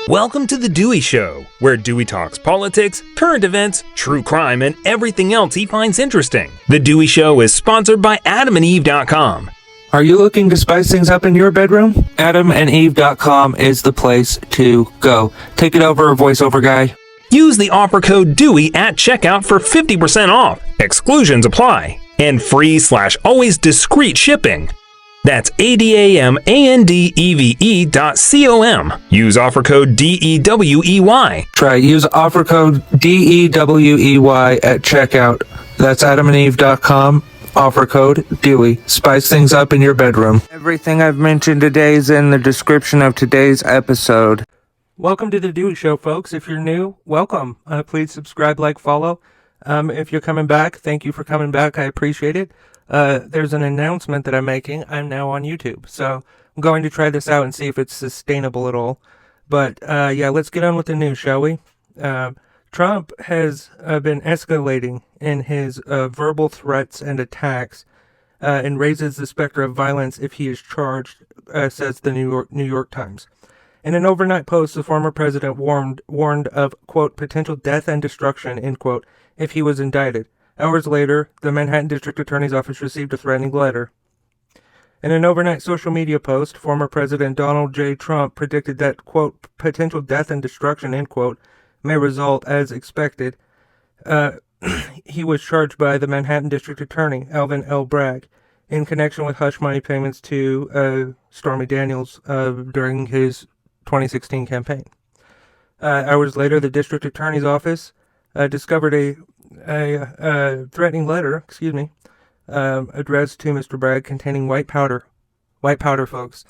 Welcome to The Dewey Show, where Dewey talks politics, current events, true crime, and everything else he finds interesting. The Dewey Show is sponsored by AdamandEve.com. Are you looking to spice things up in your bedroom? AdamandEve.com is the place to go. Take it over, voiceover guy. Use the offer code DEWEY at checkout for 50% off. Exclusions apply. And free/always discreet shipping. That's ADAMANDEVE.com. Use offer code DEWEY. Use offer code DEWEY at checkout. That's AdamandEve.com. Offer code Dewey. Spice things up in your bedroom. Everything I've mentioned today is in the description of today's episode. Welcome to the Dewey Show, folks. If you're new, welcome. Please subscribe, like, follow. If you're coming back, thank you for coming back. I appreciate it. There's an announcement that I'm making. I'm now on YouTube, so I'm going to try this out and see if it's sustainable at all. But yeah, let's get on with the news, shall we? Trump has been escalating in his verbal threats and attacks, and raises the specter of violence if he is charged, says the New York Times. In an overnight post, the former president warned of, quote, potential death and destruction, end quote, if he was indicted. Hours later, the Manhattan District Attorney's Office received a threatening letter. In an overnight social media post, former President Donald J. Trump predicted that, quote, potential death and destruction, end quote, may result as expected. He was charged by the Manhattan District Attorney, Alvin L. Bragg, in connection with hush money payments to Stormy Daniels during his 2016 campaign. Hours later, the District Attorney's Office discovered a threatening letter, addressed to Mr. Bragg containing white powder, folks,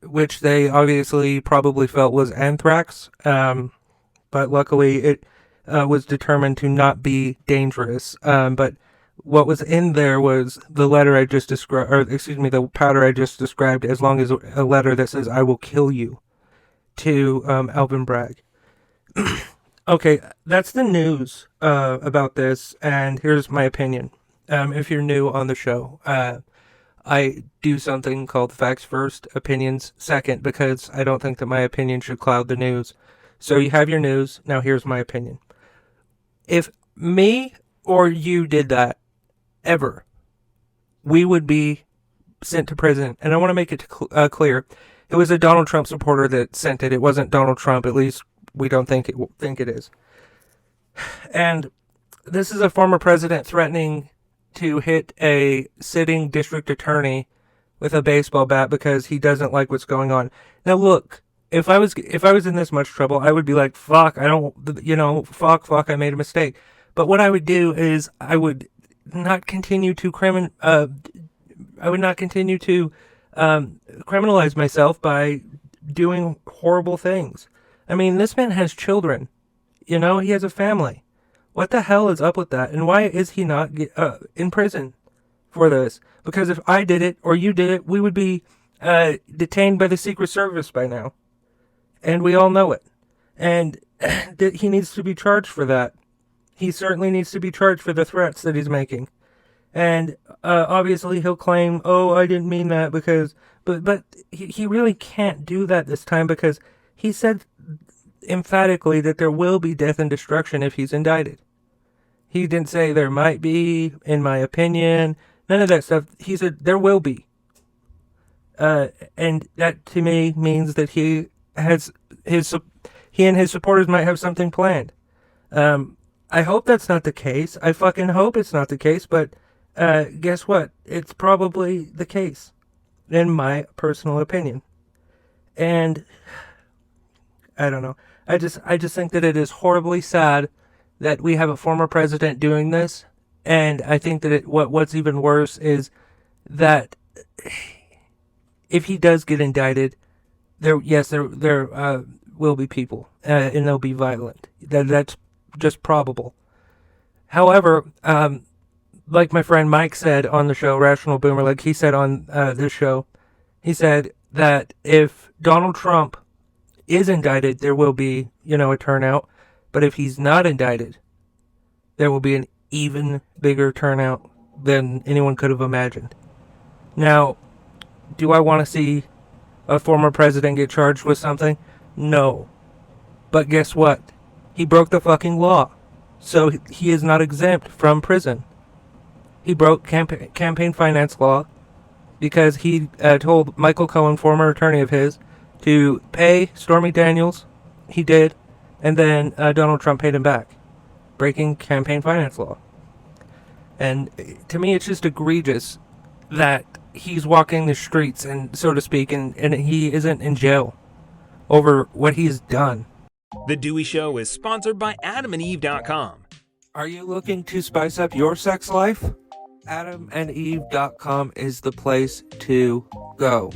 which they obviously probably felt was anthrax, but luckily it was determined to not be dangerous. But what was in there was the letter I just described, the powder I just described, as long as a letter that says, "I will kill you," to Alvin Bragg. Okay, that's the news about this, and here's my opinion. If you're new on the show, I do something called facts first, opinions second, because I don't think that my opinion should cloud the news. So you have your news, now here's my opinion. If me or you did that, ever, we would be sent to prison. And I want to make it clear, it was a Donald Trump supporter that sent it. It wasn't Donald Trump, at least we don't think it is. And this is a former president threatening to hit a sitting district attorney with a baseball bat because he doesn't like what's going on. Now look, if I was in this much trouble, I would be like, fuck, I made a mistake. But what I would do is I would not continue to criminalize myself by doing horrible things. I mean, this man has children. He has a family. What the hell is up with that? And why is he not in prison for this? Because if I did it or you did it, we would be detained by the Secret Service by now. And we all know it. And he needs to be charged for that. He certainly needs to be charged for the threats that he's making. And obviously he'll claim, oh, I didn't mean that because... But he really can't do that this time because he said emphatically that there will be death and destruction if he's indicted. He didn't say there might be, in my opinion, none of that stuff. He said there will be. And that to me means that he and his supporters might have something planned. I hope that's not the case. I fucking hope it's not the case, but guess what? It's probably the case, in my personal opinion. And I don't know. I just think that it is horribly sad that we have a former president doing this, and I think that what's even worse is that if he does get indicted, there will be people, and they'll be violent. That's just probable. However, like my friend Mike said on the show, Rational Boomer, like he said on this show, he said that if Donald Trump is indicted, there will be, a turnout. But if he's not indicted, there will be an even bigger turnout than anyone could have imagined. Now, do I want to see a former president get charged with something? No. But guess what? He broke the fucking law. So he is not exempt from prison. He broke campaign finance law because he told Michael Cohen, former attorney of his, to pay Stormy Daniels. He did. And then Donald Trump paid him back, breaking campaign finance law. And to me, it's just egregious that he's walking the streets, and so to speak, and he isn't in jail over what he's done. The Dewey Show is sponsored by AdamandEve.com. Are you looking to spice up your sex life? AdamandEve.com is the place to go.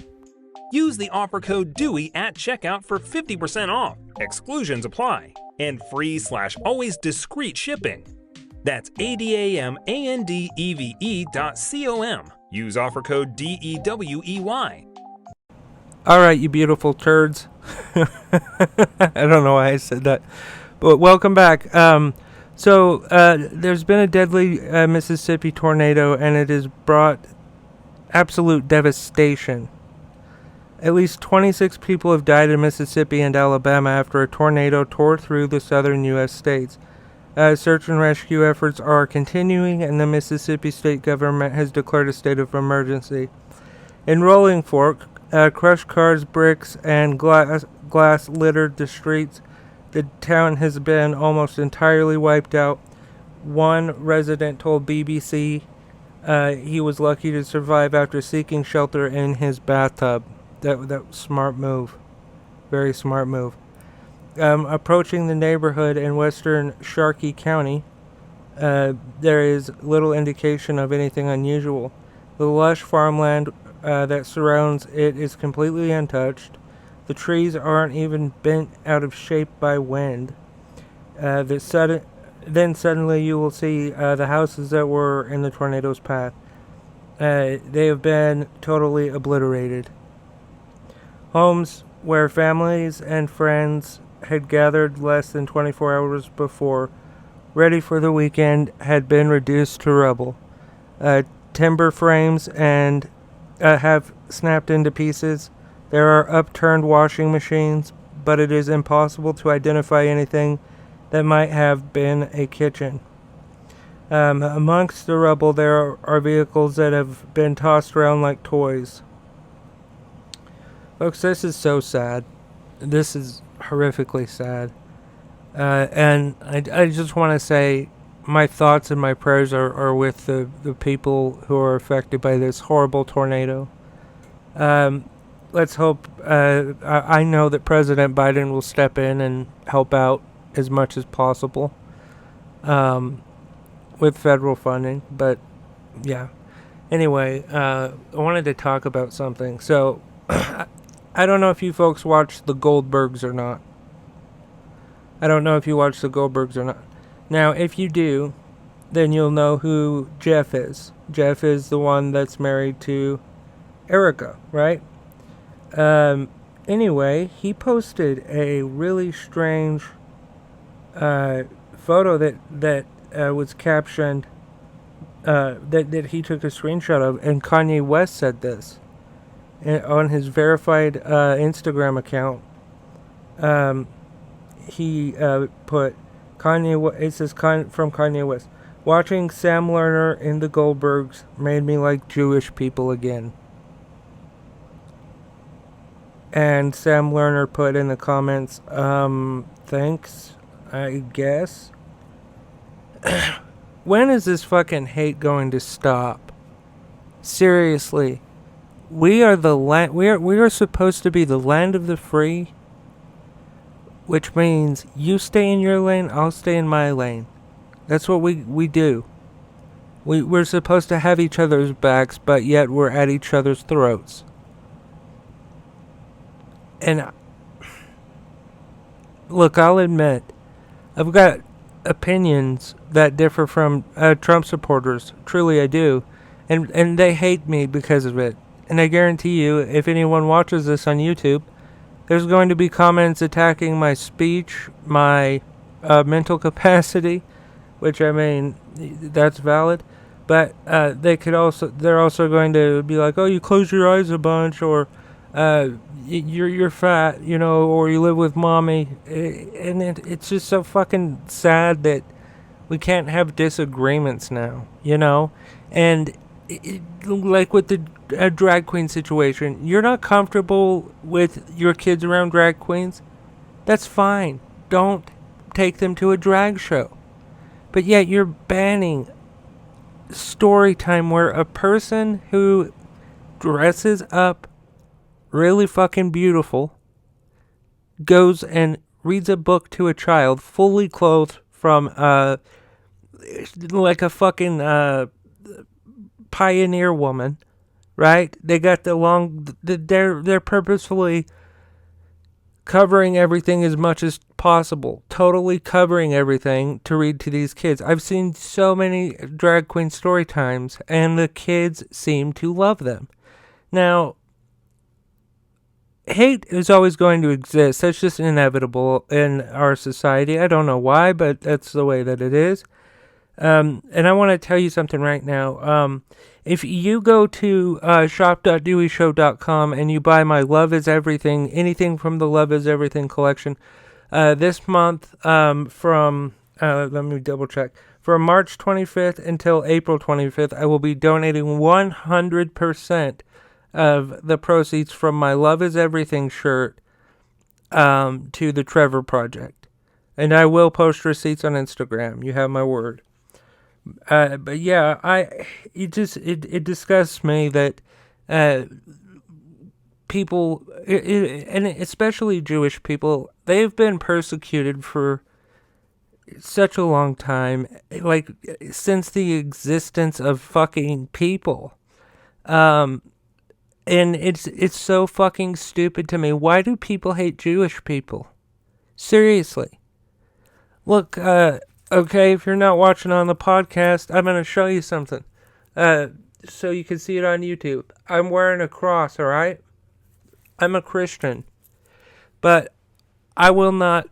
Use the offer code DEWEY at checkout for 50% off. Exclusions apply. And free/always discreet shipping. That's ADAMANDEVE.com. Use offer code DEWEY. Alright, you beautiful turds. I don't know why I said that. But welcome back. There's been a deadly Mississippi tornado, and it has brought absolute devastation. At least 26 people have died in Mississippi and Alabama after a tornado tore through the southern U.S. states. Search and rescue efforts are continuing, and the Mississippi state government has declared a state of emergency. In Rolling Fork, crushed cars, bricks, and glass littered the streets. The town has been almost entirely wiped out. One resident told BBC he was lucky to survive after seeking shelter in his bathtub. That was smart move. Very smart move. Approaching the neighborhood in western Sharkey County, there is little indication of anything unusual. The lush farmland that surrounds it is completely untouched. The trees aren't even bent out of shape by wind. Then suddenly you will see the houses that were in the tornado's path. They have been totally obliterated. Homes where families and friends had gathered less than 24 hours before, ready for the weekend, had been reduced to rubble. Timber frames and have snapped into pieces. There are upturned washing machines, but it is impossible to identify anything that might have been a kitchen. Amongst the rubble, there are vehicles that have been tossed around like toys. Folks, this is so sad. This is horrifically sad. And I just want to say my thoughts and my prayers are with the people who are affected by this horrible tornado. Let's hope, I know that President Biden will step in and help out as much as possible with federal funding. But, yeah. Anyway, I wanted to talk about something. So, I don't know if you folks watch the Goldbergs or not. Now, if you do, then you'll know who Jeff is. Jeff is the one that's married to Erica, right? Anyway, he posted a really strange photo that was captioned, that he took a screenshot of, and Kanye West said this on his verified Instagram account. He put Kanye. It says from Kanye West. Watching Sam Lerner in the Goldbergs made me like Jewish people again. And Sam Lerner put in the comments, thanks, I guess. When is this fucking hate going to stop? Seriously. We are the land. We are supposed to be the land of the free, which means you stay in your lane, I'll stay in my lane. That's what we do. We're supposed to have each other's backs, but yet we're at each other's throats. And look, I'll admit, I've got opinions that differ from Trump supporters. Truly, I do, and they hate me because of it. And I guarantee you, if anyone watches this on YouTube, there's going to be comments attacking my speech, my mental capacity, which, I mean, that's valid. But they're also going to be like, oh, you close your eyes a bunch, or you're fat, or you live with mommy, and it's just so fucking sad that we can't have disagreements now, and like with the drag queen situation, you're not comfortable with your kids around drag queens. That's fine. Don't take them to a drag show. But yet you're banning story time where a person who dresses up really fucking beautiful goes and reads a book to a child fully clothed from like a fucking pioneer woman, right? They got they're purposefully covering everything as much as possible, totally covering everything to read to these kids. I've seen so many drag queen story times, and the kids seem to love them. Now, hate is always going to exist. That's just inevitable in our society. I don't know why, but that's the way that it is. And I want to tell you something right now. If you go to shop.deweyshow.com and you buy my Love is Everything, anything from the Love is Everything collection, this month from, let me double check, from March 25th until April 25th, I will be donating 100% of the proceeds from my Love is Everything shirt to the Trevor Project. And I will post receipts on Instagram. You have my word. But yeah, it disgusts me that people, and especially Jewish people, they've been persecuted for such a long time, like since the existence of fucking people. And it's so fucking stupid to me. Why do people hate Jewish people? Seriously. Look, okay, if you're not watching on the podcast, I'm going to show you something. So you can see it on YouTube. I'm wearing a cross, alright? I'm a Christian. But I will not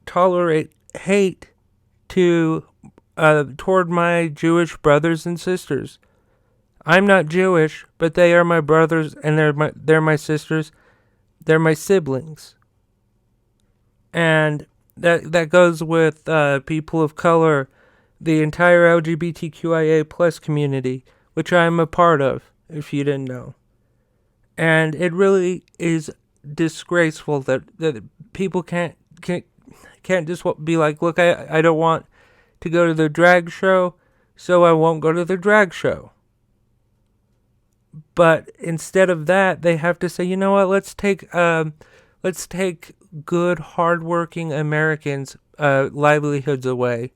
tolerate hate toward my Jewish brothers and sisters. I'm not Jewish, but they are my brothers and they're my sisters. They're my siblings. And that goes with people of color, the entire LGBTQIA plus community, which I'm a part of, if you didn't know. And it really is disgraceful that people can't just be like, look, I don't want to go to the drag show, so I won't go to the drag show. But instead of that, they have to say, you know what, let's take good, hardworking Americans' livelihoods away.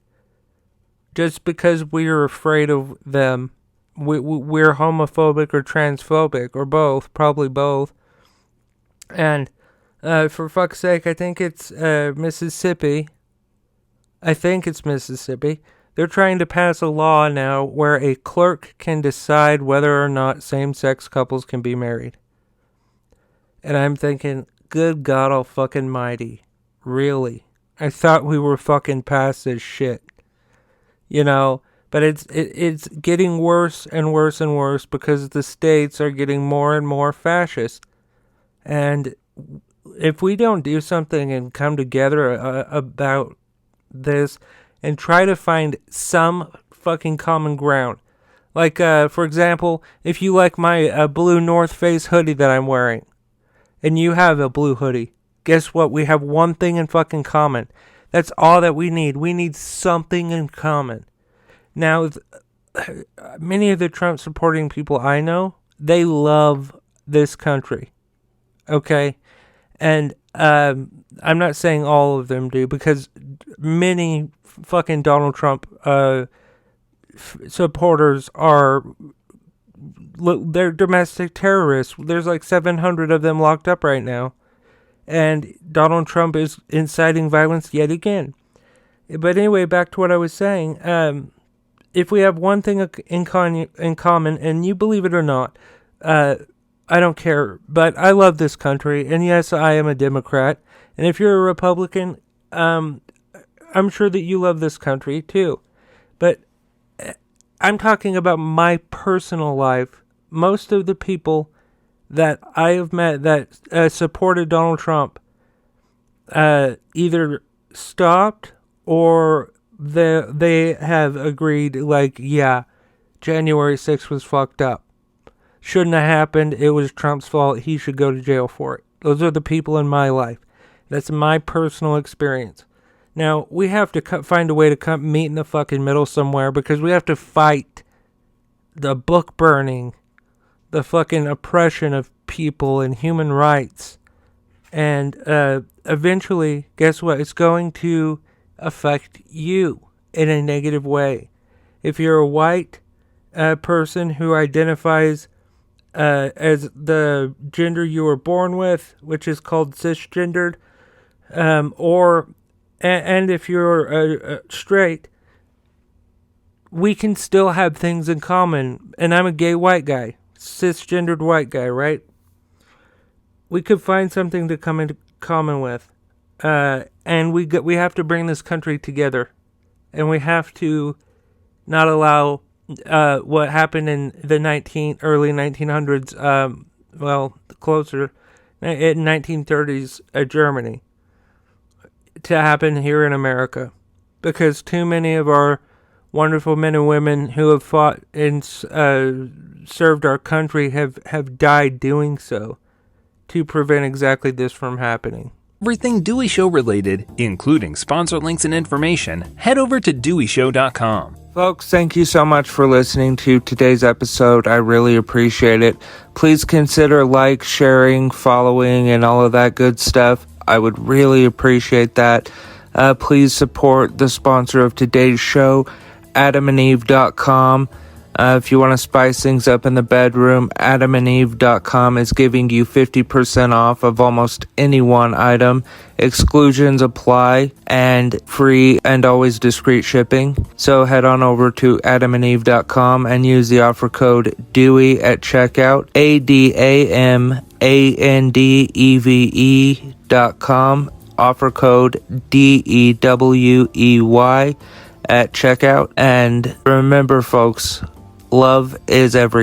Just because we're afraid of them. We're homophobic or transphobic, or both, probably both. And for fuck's sake, I think it's Mississippi. They're trying to pass a law now where a clerk can decide whether or not same-sex couples can be married. And I'm thinking, good God almighty, really? I thought we were fucking past this shit. But it's getting worse and worse and worse because the states are getting more and more fascist. And if we don't do something and come together about this and try to find some fucking common ground. Like, for example, if you like my blue North Face hoodie that I'm wearing, and you have a blue hoodie, guess what? We have one thing in fucking common. That's all that we need. We need something in common. Now, many of the Trump supporting people I know, they love this country. Okay? And I'm not saying all of them do, because many fucking Donald Trump supporters they're domestic terrorists. There's like 700 of them locked up right now. And Donald Trump is inciting violence yet again. But anyway, back to what I was saying. If we have one thing in common, and you believe it or not, I don't care. But I love this country. And yes, I am a Democrat. And if you're a Republican, I'm sure that you love this country too. But I'm talking about my personal life. Most of the people that I have met that supported Donald Trump either stopped or they have agreed, like, yeah, January 6th was fucked up. Shouldn't have happened. It was Trump's fault. He should go to jail for it. Those are the people in my life. That's my personal experience. Now, we have to find a way to meet in the fucking middle somewhere, because we have to fight the book burning, the fucking oppression of people and human rights. And eventually, guess what? It's going to affect you in a negative way. If you're a white person who identifies as the gender you were born with, which is called cisgendered, and if you're straight, we can still have things in common. And I'm a gay white guy, cisgendered white guy, right? We could find something to come into common with, and we have to bring this country together, and we have to not allow what happened in the early 1900s, closer in 1930s Germany, to happen here in America, because too many of our wonderful men and women who have fought and served our country have died doing so, to prevent exactly this from happening. Everything Dewey Show related, including sponsor links and information, head over to deweyshow.com. Folks, thank you so much for listening to today's episode. I really appreciate it. Please consider sharing, following, and all of that good stuff. I would really appreciate that. Please support the sponsor of today's show, adamandeve.com. If you want to spice things up in the bedroom, adamandeve.com is giving you 50% off of almost any one item. Exclusions apply, and free and always discreet shipping. So head on over to adamandeve.com and use the offer code DEWEY at checkout, ADAMANDEVE.com, offer code DEWEY at checkout. And remember, folks, love is everything.